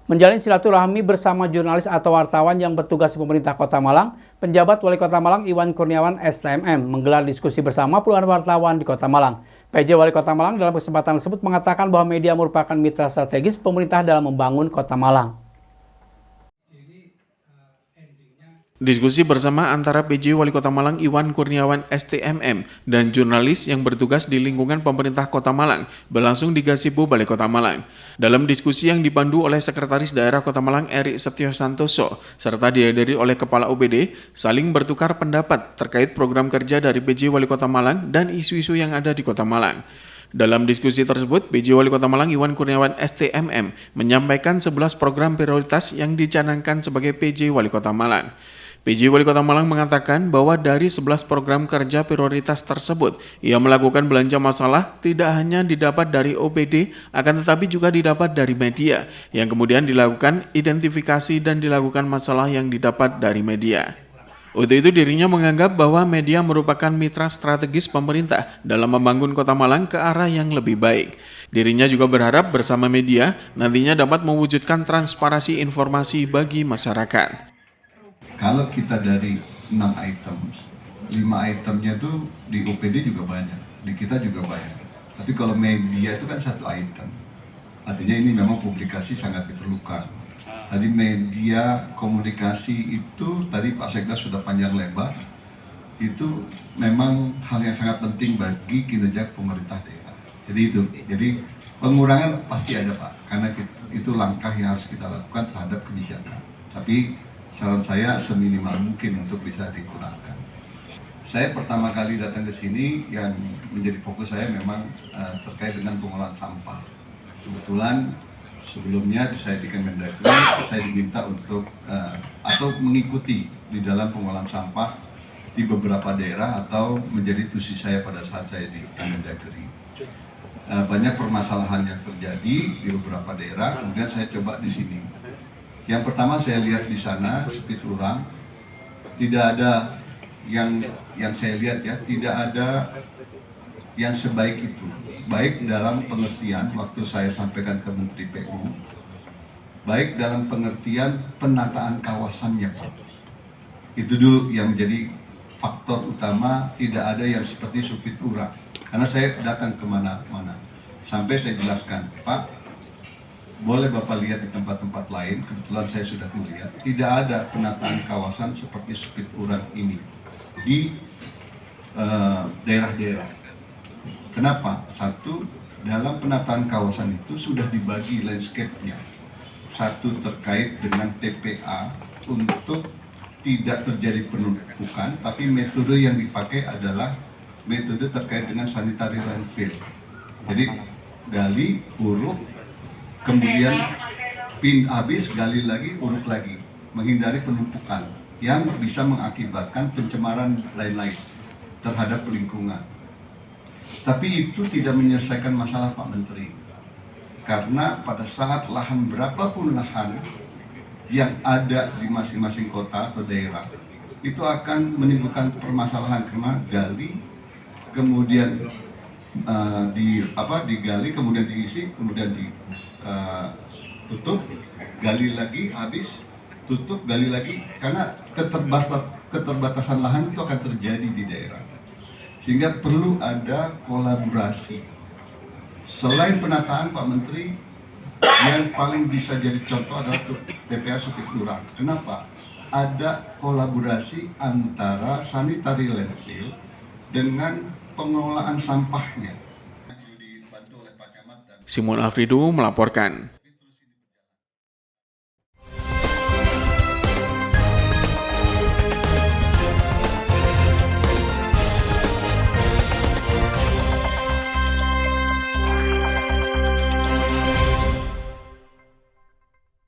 Menjalin silaturahmi bersama jurnalis atau wartawan yang bertugas di pemerintah Kota Malang, penjabat Wali Kota Malang Iwan Kurniawan STMM menggelar diskusi bersama puluhan wartawan di Kota Malang. PJ Wali Kota Malang dalam kesempatan tersebut mengatakan bahwa media merupakan mitra strategis pemerintah dalam membangun Kota Malang. Diskusi bersama antara PJ Wali Kota Malang Iwan Kurniawan STMM dan jurnalis yang bertugas di lingkungan pemerintah Kota Malang berlangsung di Gazebo Balai Kota Malang. Dalam diskusi yang dipandu oleh Sekretaris Daerah Kota Malang Erik Setio Santoso serta dihadiri oleh Kepala OPD, saling bertukar pendapat terkait program kerja dari PJ Wali Kota Malang dan isu-isu yang ada di Kota Malang. Dalam diskusi tersebut, PJ Wali Kota Malang Iwan Kurniawan STMM menyampaikan 11 program prioritas yang dicanangkan sebagai PJ Wali Kota Malang. PJ Wali Kota Malang mengatakan bahwa dari 11 program kerja prioritas tersebut, ia melakukan belanja masalah tidak hanya didapat dari OPD, akan tetapi juga didapat dari media, yang kemudian dilakukan identifikasi dan dilakukan masalah yang didapat dari media. Untuk itu dirinya menganggap bahwa media merupakan mitra strategis pemerintah dalam membangun Kota Malang ke arah yang lebih baik. Dirinya juga berharap bersama media nantinya dapat mewujudkan transparansi informasi bagi masyarakat. Kalau kita dari 6 item, 5 itemnya tuh di OPD juga banyak, di kita juga banyak. Tapi kalau media itu kan satu item. Artinya ini memang publikasi sangat diperlukan. Tadi media komunikasi itu, tadi Pak Sekda sudah panjang lebar, itu memang hal yang sangat penting bagi kinerja pemerintah daerah. Jadi pengurangan pasti ada Pak, karena itu langkah yang harus kita lakukan terhadap kebijakan. Tapi saran saya seminimal mungkin untuk bisa dikurangkan. Saya pertama kali datang ke sini yang menjadi fokus saya memang terkait dengan pengolahan sampah. Kebetulan sebelumnya saya di Kemendagri, saya diminta untuk atau mengikuti di dalam pengolahan sampah di beberapa daerah atau menjadi tusi saya pada saat saya di Kemendagri. Banyak permasalahan yang terjadi di beberapa daerah, kemudian saya coba di sini. Yang pertama saya lihat di sana speed urang, tidak ada yang saya lihat ya, tidak ada yang sebaik itu. Baik dalam pengertian waktu saya sampaikan ke Menteri PU, baik dalam pengertian penataan kawasannya Pak. Itu dulu yang menjadi faktor utama, tidak ada yang seperti speed urang. Karena saya datang kemana-mana, sampai saya jelaskan, Pak, boleh Bapak lihat di tempat-tempat lain, kebetulan saya sudah melihat, tidak ada penataan kawasan seperti speed urang ini di daerah-daerah. Kenapa? Satu, dalam penataan kawasan itu sudah dibagi landscape-nya. Satu terkait dengan TPA untuk tidak terjadi penumpukan, tapi metode yang dipakai adalah metode terkait dengan sanitary landfill. Jadi gali, uruk, kemudian habis, gali lagi, uruk lagi, menghindari penumpukan yang bisa mengakibatkan pencemaran lain-lain terhadap lingkungan. Tapi itu tidak menyelesaikan masalah Pak Menteri, karena pada saat lahan berapapun lahan yang ada di masing-masing kota atau daerah, itu akan menimbulkan permasalahan karena gali, kemudian digali, kemudian diisi, kemudian ditutup, gali lagi, habis, tutup, gali lagi, karena keterbatasan lahan itu akan terjadi di daerah. Sehingga perlu ada kolaborasi. Selain penataan Pak Menteri, yang paling bisa jadi contoh adalah TPA Speed Urang. Kenapa? Ada kolaborasi antara sanitary landfill dengan pengelolaan sampahnya. Simon Afridu melaporkan.